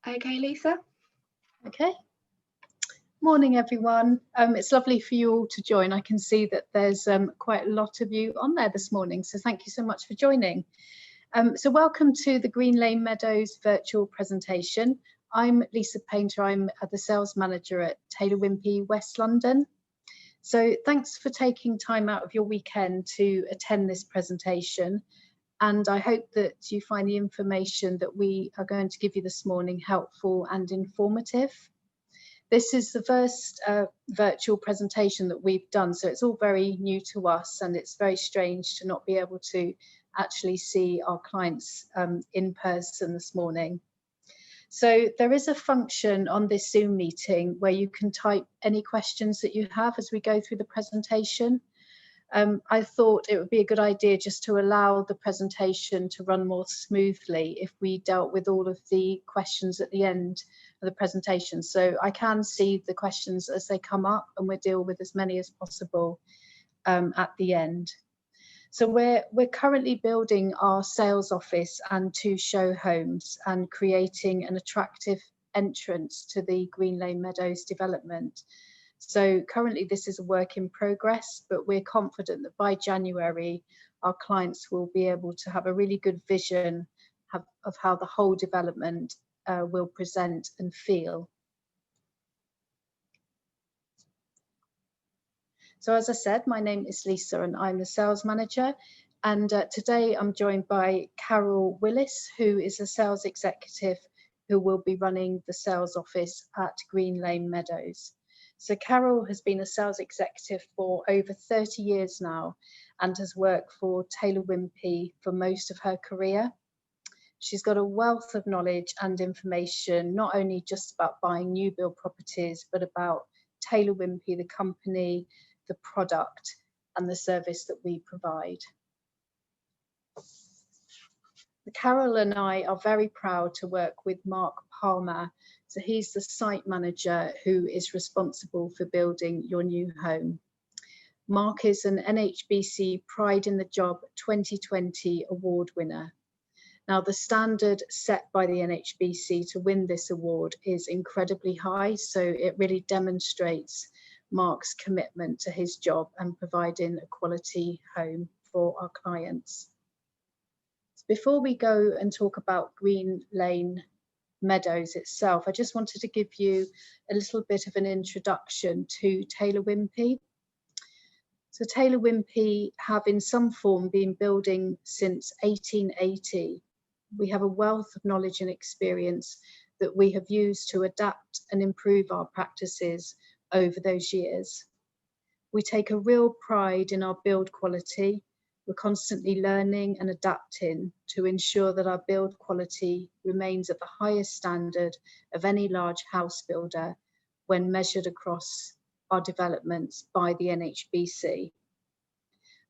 Okay, Lisa. Okay. Morning, everyone. It's lovely for you all to join. I can see that there's quite a lot of you on there this morning, so thank you so much for joining. So welcome to the Green Lane Meadows virtual presentation. I'm Lisa Painter. I'm the sales manager at Taylor Wimpey, West London. So thanks for taking time out of your weekend to attend this presentation. And I hope that you find the information that we are going to give you this morning helpful and informative. This is the first virtual presentation that we've done, so it's all very new to us, and it's very strange to not be able to actually see our clients in person this morning. So there is a function on this Zoom meeting where you can type any questions that you have as we go through the presentation. I thought it would be a good idea just to allow the presentation to run more smoothly if we dealt with all of the questions at the end of the presentation. So I can see the questions as they come up, and we'll deal with as many as possible at the end. So we're currently building our sales office and 2 show homes and creating an attractive entrance to the Green Lane Meadows development. So currently this is a work in progress, but we're confident that by January, our clients will be able to have a really good vision of how the whole development will present and feel. So as I said, my name is Lisa and I'm the sales manager. And today I'm joined by Carol Willis, who is a sales executive who will be running the sales office at Green Lane Meadows. So Carol has been a sales executive for over 30 years now and has worked for Taylor Wimpey for most of her career. She's got a wealth of knowledge and information, not only just about buying new build properties, but about Taylor Wimpey, the company, the product and the service that we provide. Carol and I are very proud to work with Mark Palmer. So he's the site manager who is responsible for building your new home. Mark is an NHBC Pride in the Job 2020 award winner. Now, the standard set by the NHBC to win this award is incredibly high, so it really demonstrates Mark's commitment to his job and providing a quality home for our clients. Before we go and talk about Green Lane Meadows itself, I just wanted to give you a little bit of an introduction to Taylor Wimpey. So Taylor Wimpey have in some form been building since 1880. We have a wealth of knowledge and experience that we have used to adapt and improve our practices over those years. We take a real pride in our build quality. We're constantly learning and adapting to ensure that our build quality remains at the highest standard of any large house builder when measured across our developments by the NHBC.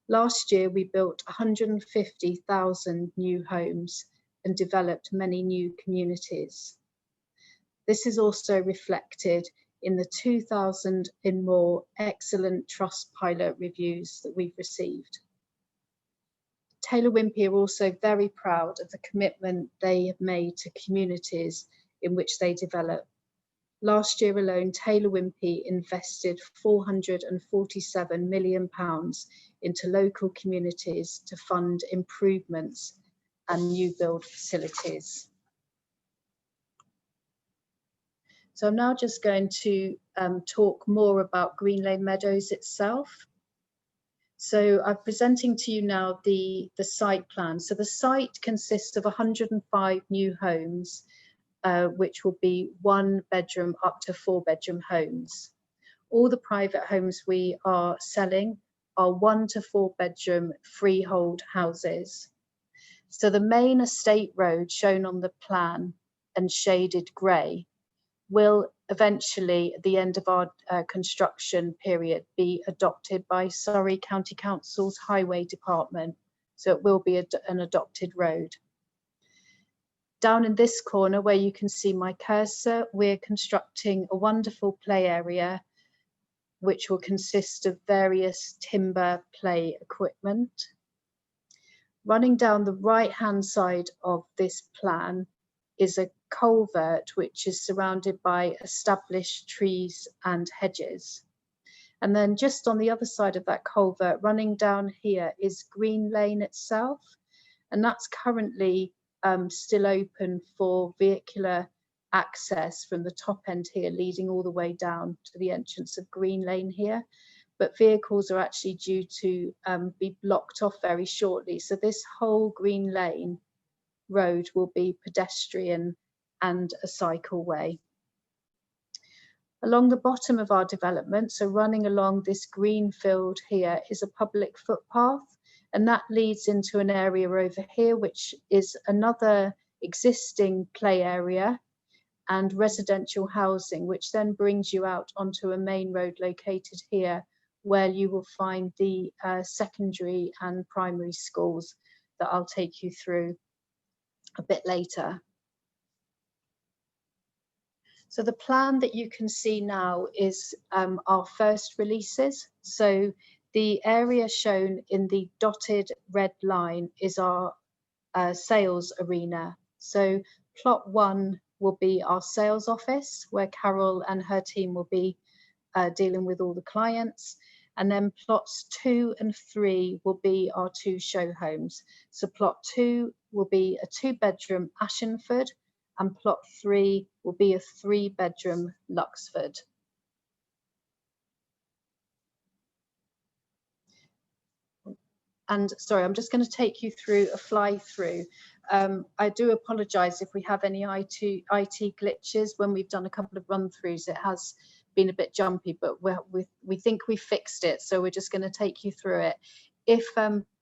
Last year, we built 150,000 new homes and developed many new communities. This is also reflected in the 2,000 and more excellent Trustpilot reviews that we've received. Taylor Wimpey are also very proud of the commitment they have made to communities in which they develop. Last year alone, Taylor Wimpey invested £447 million into local communities to fund improvements and new build facilities. So I'm now just going to talk more about Green Lane Meadows itself. So I'm presenting to you now the site plan. So the site consists of 105 new homes, which will be 1 bedroom up to 4 bedroom homes. All the private homes we are selling are 1 to 4 bedroom freehold houses. So the main estate road shown on the plan and shaded grey will eventually, at the end of our construction period, be adopted by Surrey County Council's Highway Department. So it will be an adopted road. Down in this corner where you can see my cursor, we're constructing a wonderful play area, which will consist of various timber play equipment. Running down the right-hand side of this plan is a culvert which is surrounded by established trees and hedges. And then just on the other side of that culvert, running down here, is Green Lane itself. And that's currently still open for vehicular access from the top end here, leading all the way down to the entrance of Green Lane here. But vehicles are actually due to be blocked off very shortly. So this whole Green Lane road will be pedestrian and a cycleway. Along the bottom of our development, so running along this green field here, is a public footpath, and that leads into an area over here, which is another existing play area and residential housing, which then brings you out onto a main road located here, where you will find the secondary and primary schools that I'll take you through a bit later. So the plan that you can see now is our first releases. So the area shown in the dotted red line is our sales arena. So plot 1 will be our sales office, where Carol and her team will be dealing with all the clients. And then plots 2 and 3 will be our 2 show homes. So plot 2 will be a 2-bedroom Ashenford, and plot 3 will be a 3-bedroom Luxford. And sorry, I'm just going to take you through a fly through. I do apologise if we have any IT glitches. When we've done a couple of run throughs, it has been a bit jumpy, but we think we fixed it. So we're just going to take you through it.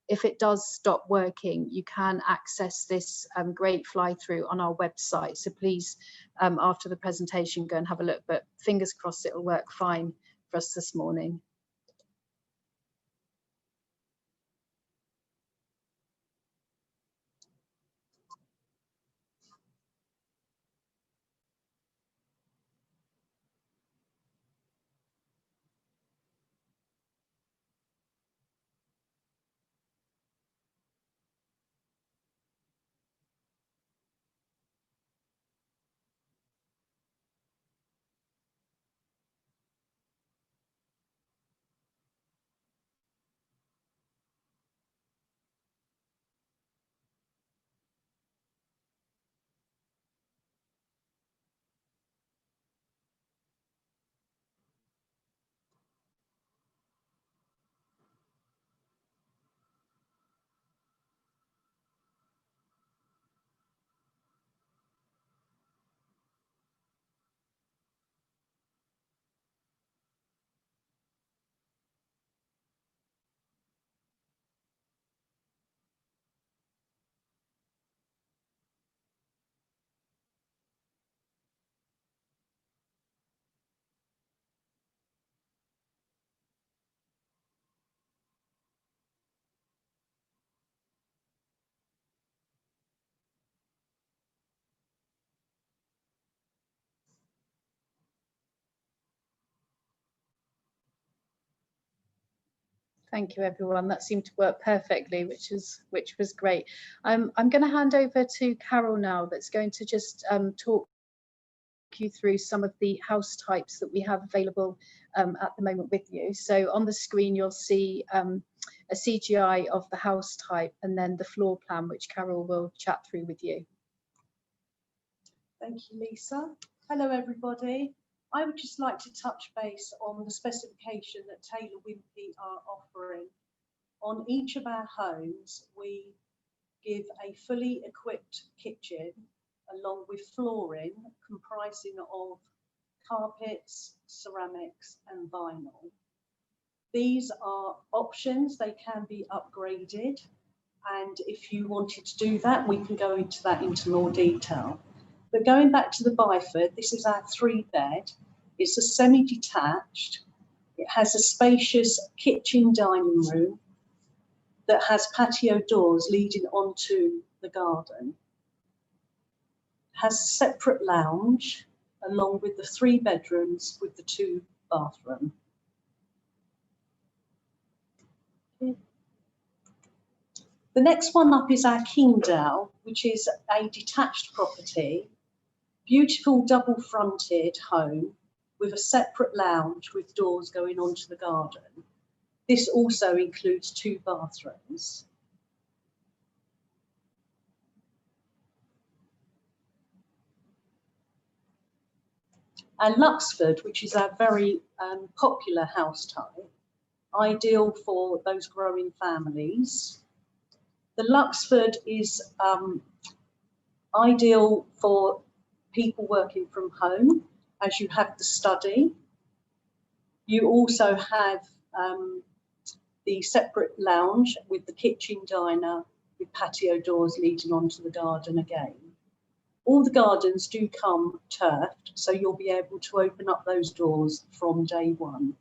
If it does stop working, you can access this great fly through on our website. So please, after the presentation, go and have a look, but fingers crossed it'll work fine for us this morning. Thank you, everyone. That seemed to work perfectly, which was great. I'm going to hand over to Carol now, that's going to just talk you through some of the house types that we have available at the moment with you. So on the screen, you'll see a CGI of the house type and then the floor plan, which Carol will chat through with you. Thank you, Lisa. Hello, everybody. I would just like to touch base on the specification that Taylor Wimpey are offering. On each of our homes, we give a fully equipped kitchen along with flooring comprising of carpets, ceramics and vinyl. These are options, they can be upgraded, and if you wanted to do that, we can go into that into more detail. But going back to the Byford, this is our 3-bed. It's a semi-detached. It has a spacious kitchen dining room that has patio doors leading onto the garden. It has a separate lounge along with the 3 bedrooms with the 2 bathrooms. The next one up is our Kingdale, which is a detached property. Beautiful double fronted home with a separate lounge with doors going onto the garden. This also includes 2 bathrooms. And Luxford, which is our very popular house type, ideal for those growing families. The Luxford is ideal for people working from home, as you have the study. You also have the separate lounge with the kitchen diner with patio doors leading onto the garden again. All the gardens do come turfed, so you'll be able to open up those doors from day one.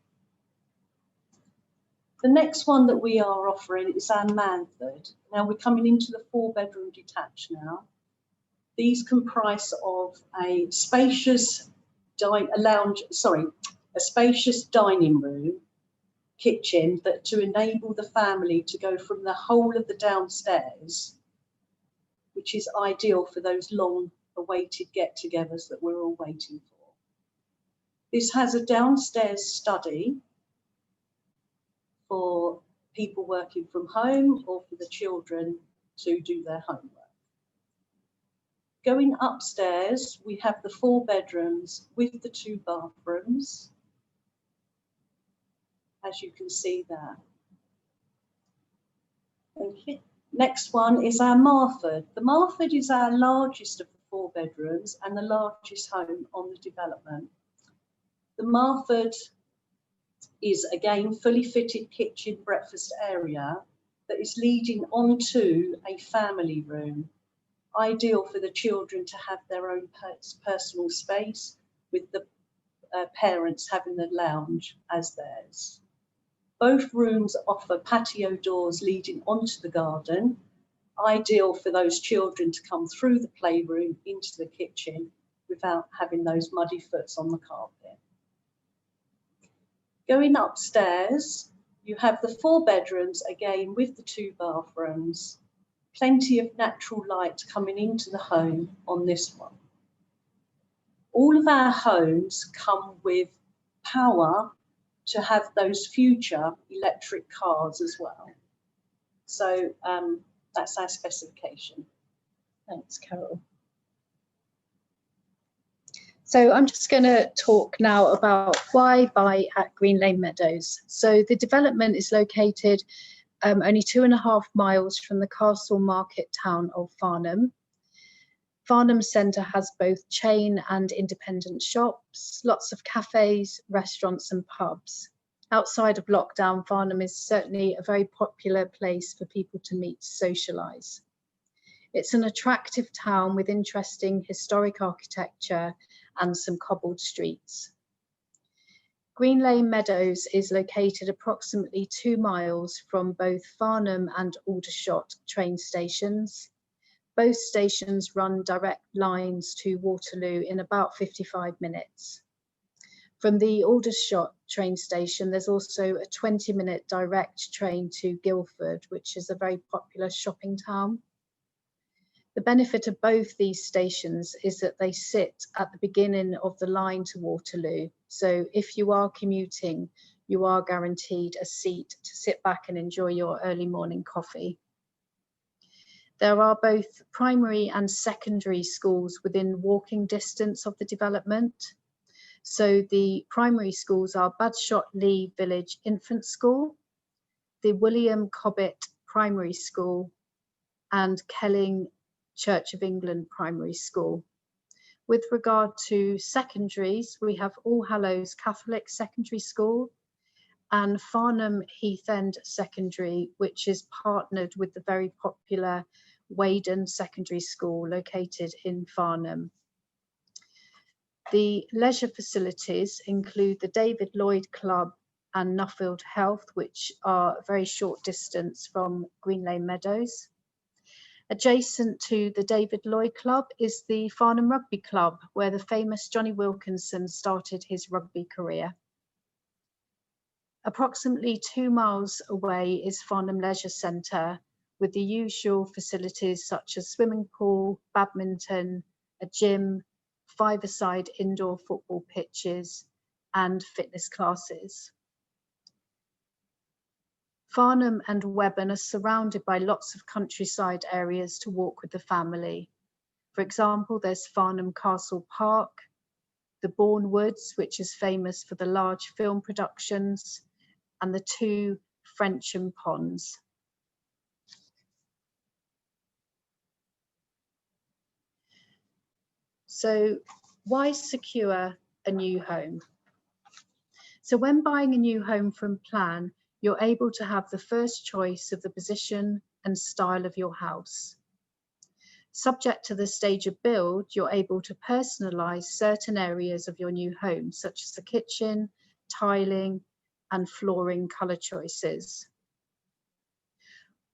The next one that we are offering is our Manford. Now we're coming into the 4-bedroom detached now. These comprise of a spacious dining room, kitchen, that to enable the family to go from the whole of the downstairs, which is ideal for those long awaited get-togethers that we're all waiting for. This has a downstairs study for people working from home or for the children to do their homework. Going upstairs, we have the 4 bedrooms with the 2 bathrooms, as you can see there. Okay. Next one is our Marford. The Marford is our largest of the 4 bedrooms and the largest home on the development. The Marford is again fully fitted kitchen breakfast area that is leading onto a family room, ideal for the children to have their own personal space, with the parents having the lounge as theirs. Both rooms offer patio doors leading onto the garden, ideal for those children to come through the playroom into the kitchen without having those muddy foots on the carpet. Going upstairs, you have the 4 bedrooms again with the 2 bathrooms, plenty of natural light coming into the home on this one. All of our homes come with power to have those future electric cars as well. So that's our specification. Thanks, Carol. So I'm just going to talk now about why buy at Green Lane Meadows. So the development is located only 2.5 miles from the castle market town of Farnham. Farnham Centre has both chain and independent shops, lots of cafes, restaurants and pubs. Outside of lockdown, Farnham is certainly a very popular place for people to meet, socialise. It's an attractive town with interesting historic architecture and some cobbled streets. Green Lane Meadows is located approximately 2 miles from both Farnham and Aldershot train stations. Both stations run direct lines to Waterloo in about 55 minutes. From the Aldershot train station, there's also a 20-minute direct train to Guildford, which is a very popular shopping town. The benefit of both these stations is that they sit at the beginning of the line to Waterloo. So if you are commuting, you are guaranteed a seat to sit back and enjoy your early morning coffee. There are both primary and secondary schools within walking distance of the development. So the primary schools are Badshot Lee Village Infant School, the William Cobbett Primary School, and Kelling Church of England Primary School. With regard to secondaries, we have All Hallows Catholic Secondary School and Farnham Heath End Secondary, which is partnered with the very popular Weydon Secondary School located in Farnham. The leisure facilities include the David Lloyd Club and Nuffield Heath, which are a very short distance from Green Lane Meadows. Adjacent to the David Lloyd Club is the Farnham Rugby Club, where the famous Johnny Wilkinson started his rugby career. Approximately 2 miles away is Farnham Leisure Centre, with the usual facilities such as swimming pool, badminton, a gym, 5-a-side indoor football pitches and fitness classes. Farnham and Webburn are surrounded by lots of countryside areas to walk with the family. For example, there's Farnham Castle Park, the Bourne Woods, which is famous for the large film productions, and the 2 Frensham Ponds. So why secure a new home? So when buying a new home from Plan, you're able to have the first choice of the position and style of your house. Subject to the stage of build, you're able to personalise certain areas of your new home, such as the kitchen, tiling, and flooring colour choices.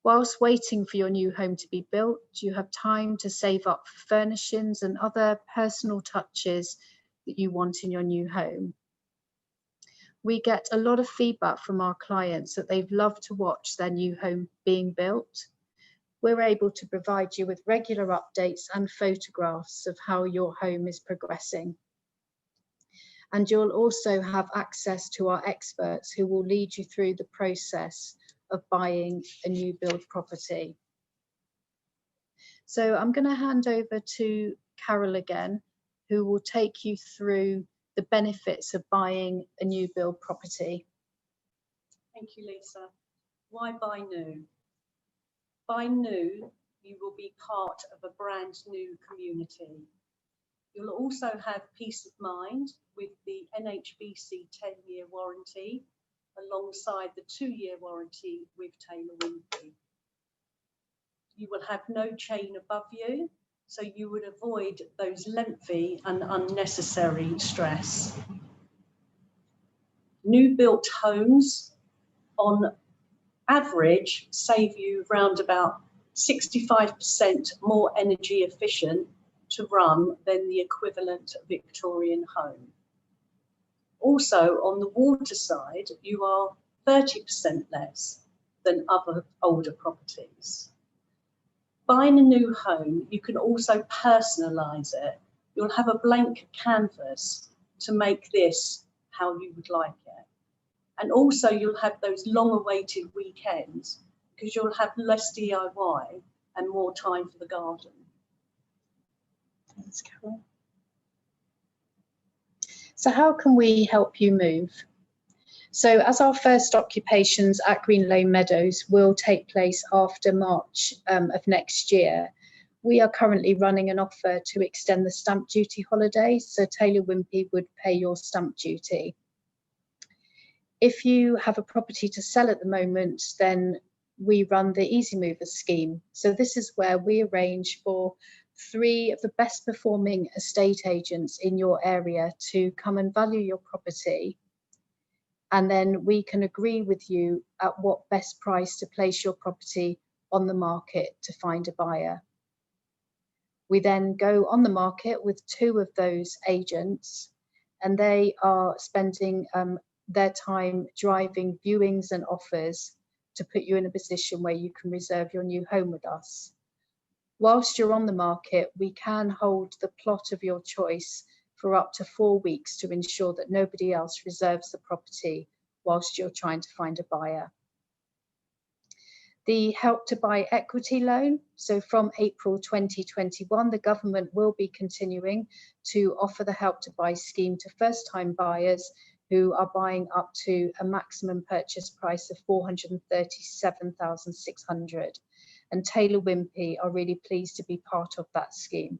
Whilst waiting for your new home to be built, you have time to save up for furnishings and other personal touches that you want in your new home. We get a lot of feedback from our clients that they've loved to watch their new home being built. We're able to provide you with regular updates and photographs of how your home is progressing. And you'll also have access to our experts who will lead you through the process of buying a new build property. So I'm going to hand over to Carol again, who will take you through the benefits of buying a new build property. Thank you, Lisa. Why buy new? Buy new, you will be part of a brand new community. You'll also have peace of mind with the NHBC 10-year warranty alongside the 2-year warranty with Taylor Wimpey. You will have no chain above you, so you would avoid those lengthy and unnecessary stress. New built homes on average save you around about 65% more energy efficient to run than the equivalent Victorian home. Also, on the water side, you are 30% less than other older properties. Buying a new home, you can also personalise it. You'll have a blank canvas to make this how you would like it. And also you'll have those long-awaited weekends because you'll have less DIY and more time for the garden. Thanks, Carol. So how can we help you move? So as our first occupations at Green Lane Meadows will take place after March of next year, we are currently running an offer to extend the stamp duty holiday, so Taylor Wimpey would pay your stamp duty. If you have a property to sell at the moment, then we run the Easy Movers scheme. So this is where we arrange for 3 of the best performing estate agents in your area to come and value your property. And then we can agree with you at what best price to place your property on the market to find a buyer. We then go on the market with 2 of those agents, and they are spending their time driving viewings and offers to put you in a position where you can reserve your new home with us. Whilst you're on the market, we can hold the plot of your choice for up to 4 weeks to ensure that nobody else reserves the property whilst you're trying to find a buyer. The Help to Buy equity loan. So from April 2021, the government will be continuing to offer the Help to Buy scheme to first-time buyers who are buying up to a maximum purchase price of $437,600. And Taylor Wimpey are really pleased to be part of that scheme.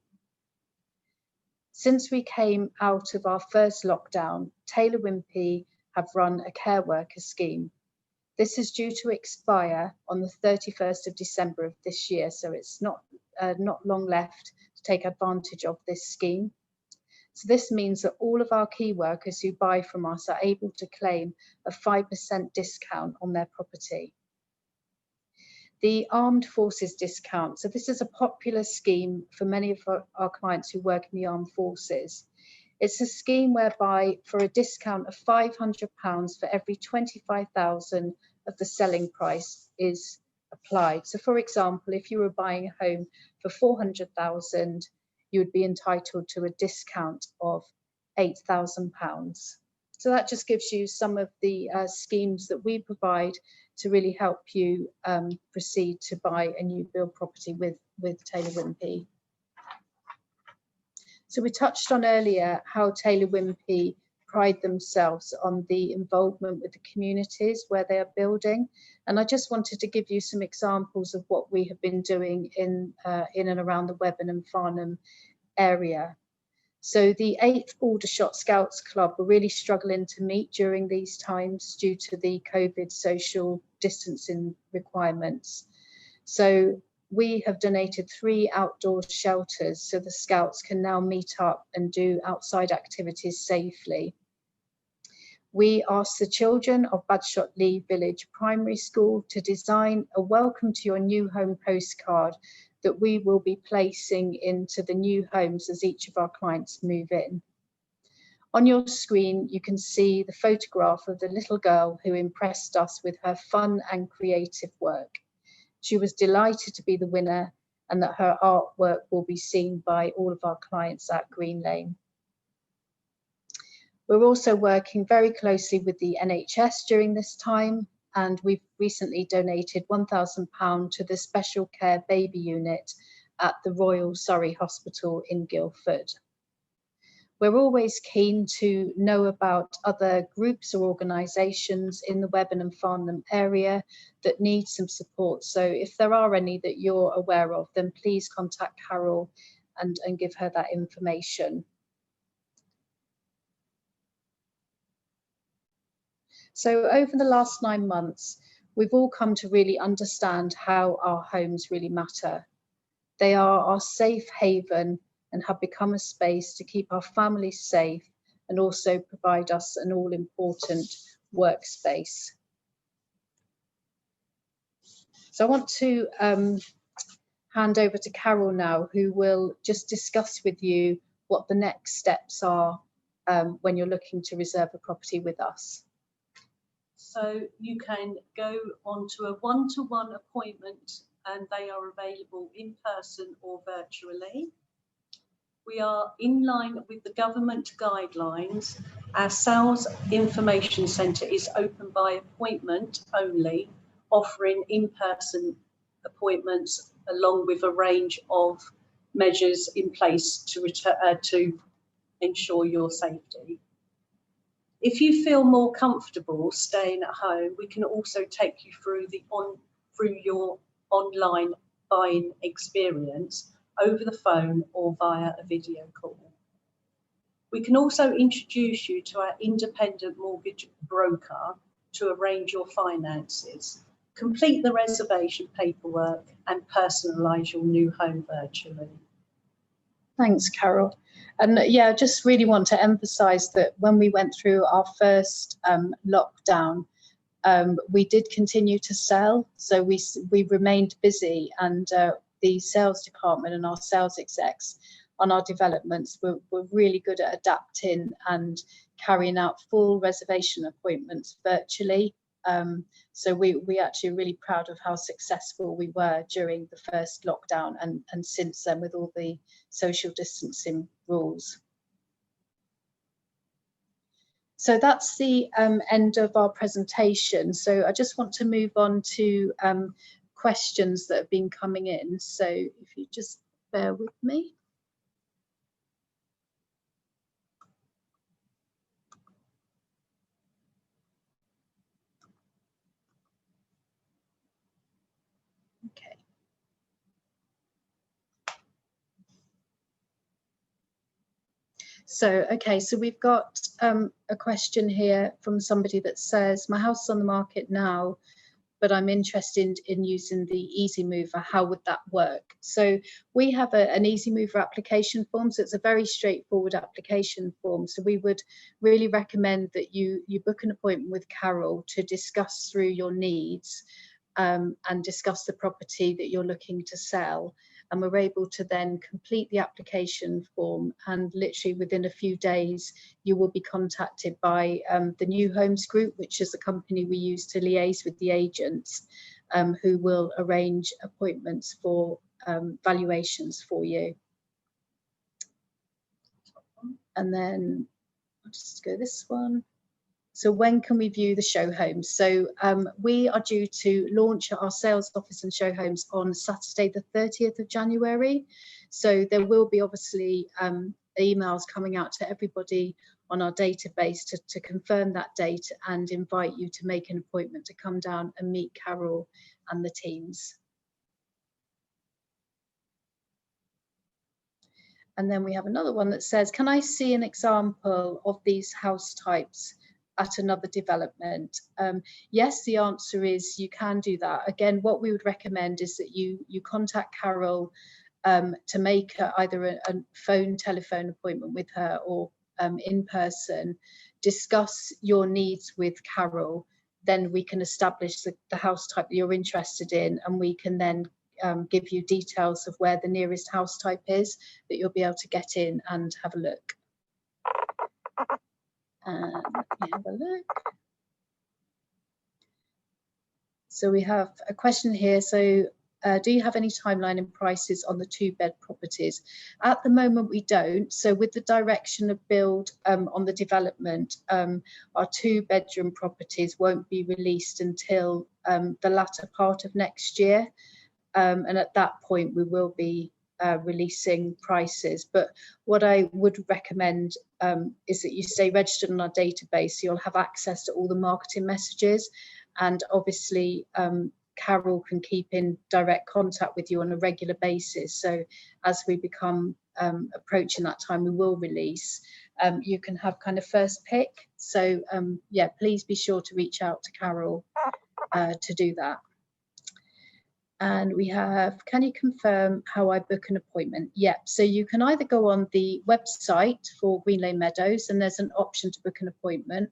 Since we came out of our first lockdown, Taylor Wimpey have run a care worker scheme. This is due to expire on the 31st of December of this year, so it's not long left to take advantage of this scheme. So this means that all of our key workers who buy from us are able to claim a 5% discount on their property. The Armed Forces discount. So this is a popular scheme for many of our clients who work in the armed forces. It's a scheme whereby for a discount of £500 for every 25,000 of the selling price is applied. So for example, if you were buying a home for 400,000, you would be entitled to a discount of £8,000. So that just gives you some of the schemes that we provide to really help you proceed to buy a new build property with Taylor Wimpey. So we touched on earlier how Taylor Wimpey pride themselves on the involvement with the communities where they are building. And I just wanted to give you some examples of what we have been doing in and around the Webburn and Farnham area. So the 8th Aldershot Scouts Club were really struggling to meet during these times due to the COVID social distancing requirements. So we have donated 3 outdoor shelters so the Scouts can now meet up and do outside activities safely. We asked the children of Badshot Lee Village Primary School to design a welcome to your new home postcard that we will be placing into the new homes as each of our clients move in. On your screen, you can see the photograph of the little girl who impressed us with her fun and creative work. She was delighted to be the winner and that her artwork will be seen by all of our clients at Green Lane. We're also working very closely with the NHS during this time, and we've recently donated £1,000 to the Special Care Baby Unit at the Royal Surrey Hospital in Guildford. We're always keen to know about other groups or organisations in the Webburn and Farnham area that need some support. So if there are any that you're aware of, then please contact Carol and give her that information. So over the last 9 months, we've all come to really understand how our homes really matter. They are our safe haven and have become a space to keep our families safe and also provide us an all-important workspace. So I want to hand over to Carol now, who will just discuss with you what the next steps are when you're looking to reserve a property with us. So you can go onto a one-to-one appointment and they are available in person or virtually. We are in line with the government guidelines. Our sales information centre is open by appointment only, offering in-person appointments along with a range of measures in place to ensure your safety. If you feel more comfortable staying at home, we can also take you through your online buying experience over the phone or via a video call. We can also introduce you to our independent mortgage broker to arrange your finances, complete the reservation paperwork and personalise your new home virtually. Thanks, Carol. And yeah, I just really want to emphasise that when we went through our first lockdown, we did continue to sell. So we remained busy, and the sales department and our sales execs on our developments were really good at adapting and carrying out full reservation appointments virtually. So we actually are really proud of how successful we were during the first lockdown and since then with all the social distancing rules. So that's the end of our presentation. So I just want to move on to questions that have been coming in. So if you just bear with me. Okay. So we've got a question here from somebody that says, my house is on the market now, but I'm interested in using the Easy Mover. How would that work? So we have an Easy Mover application form. So it's a very straightforward application form. So we would really recommend that you book an appointment with Carol to discuss through your needs and discuss the property that you're looking to sell. And we're able to then complete the application form, and literally within a few days you will be contacted by the New Homes Group, which is the company we use to liaise with the agents, who will arrange appointments for valuations for you. And then I'll just go this one. So when can we view the show homes? So we are due to launch our sales office and show homes on Saturday, the 30th of January. So there will be obviously emails coming out to everybody on our database to confirm that date and invite you to make an appointment to come down and meet Carol and the teams. And then we have another one that says, can I see an example of these house types at another development? Yes, the answer is you can do that. Again, what we would recommend is that you contact Carol to make either a telephone appointment with her or in person, discuss your needs with Carol. Then we can establish the house type that you're interested in, and we can then give you details of where the nearest house type is that you'll be able to get in and have a look. Let me have a look. So we have a question here. So do you have any timeline and prices on the 2-bed properties? At the moment, we don't. So with the direction of build on the development, our 2-bedroom properties won't be released until the latter part of next year. And at that point, we will be releasing prices. But what I would recommend is that you stay registered on our database, so you'll have access to all the marketing messages. And obviously, Carol can keep in direct contact with you on a regular basis. So as we become approaching that time, we will release. You can have kind of first pick. So yeah, please be sure to reach out to Carol to do that. And we have, can you confirm how I book an appointment? Yep, so you can either go on the website for Green Lane Meadows and there's an option to book an appointment.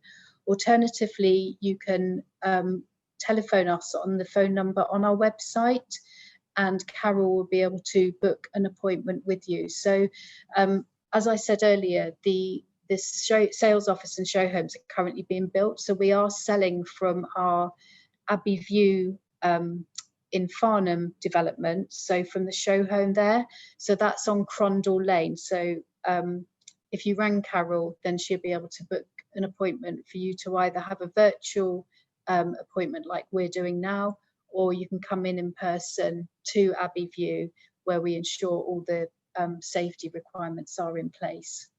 Alternatively, you can telephone us on the phone number on our website and Carol will be able to book an appointment with you. So as I said earlier, this sales office and show homes are currently being built. So we are selling from our Abbey View in Farnham development, so from the show home there. So that's on Crondall Lane. So if you rang Carol, then she'll be able to book an appointment for you to either have a virtual appointment like we're doing now, or you can come in person to Abbey View, where we ensure all the safety requirements are in place.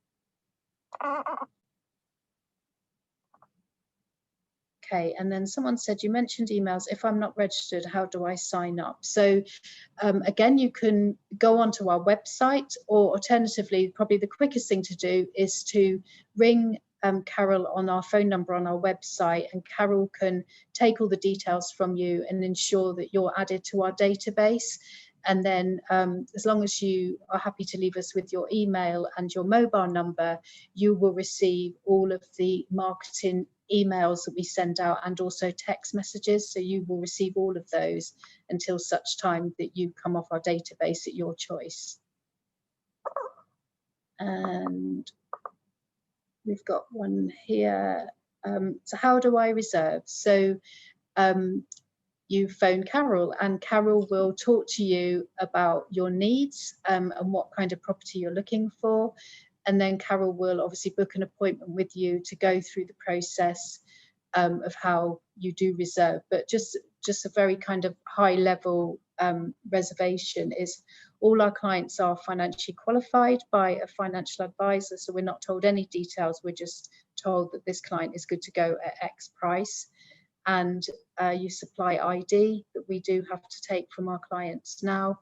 Okay, and then someone said, you mentioned emails. If I'm not registered, how do I sign up? So again, you can go onto our website, or alternatively, probably the quickest thing to do is to ring Carol on our phone number on our website, and Carol can take all the details from you and ensure that you're added to our database. And then as long as you are happy to leave us with your email and your mobile number, you will receive all of the marketing emails that we send out and also text messages. So you will receive all of those until such time that you come off our database at your choice. And we've got one here. So how do I reserve? So you phone Carol and Carol will talk to you about your needs and what kind of property you're looking for. And then Carol will obviously book an appointment with you to go through the process of how you do reserve. But just a very kind of high level reservation is all our clients are financially qualified by a financial advisor. So we're not told any details. We're just told that this client is good to go at X price. And you supply ID that we do have to take from our clients now.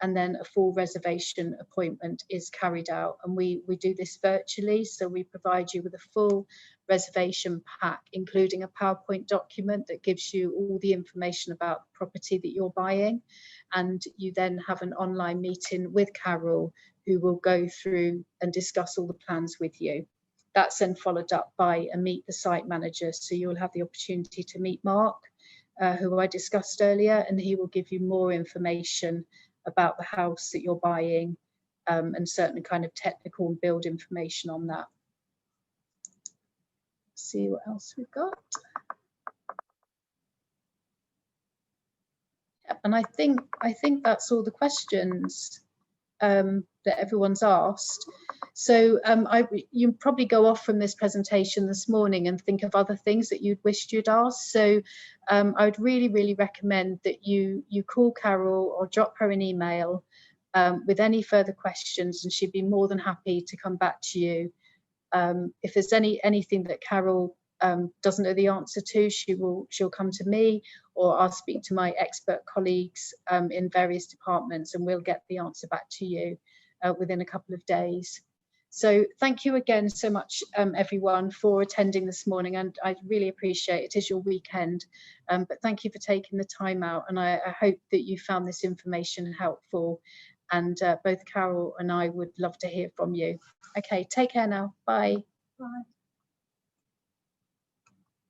And then a full reservation appointment is carried out. And we do this virtually. So we provide you with a full reservation pack, including a PowerPoint document that gives you all the information about the property that you're buying. And you then have an online meeting with Carol, who will go through and discuss all the plans with you. That's then followed up by a meet the site manager. So you'll have the opportunity to meet Mark, who I discussed earlier, and he will give you more information about the house that you're buying and certain kind of technical and build information on that. See what else we've got. Yep, and I think that's all the questions. that everyone's asked. So you probably go off from this presentation this morning and think of other things that you'd wished you'd asked. So I would really recommend that you call Carol or drop her an email with any further questions, and she'd be more than happy to come back to you. If there's anything that Carol doesn't know the answer to, she'll come to me, or I'll speak to my expert colleagues in various departments, and we'll get the answer back to you within a couple of days. So thank you again so much, everyone, for attending this morning, and I really appreciate it. It is your weekend, but thank you for taking the time out, and I hope that you found this information helpful, and both Carol and I would love to hear from you. Okay, take care now. Bye. Bye.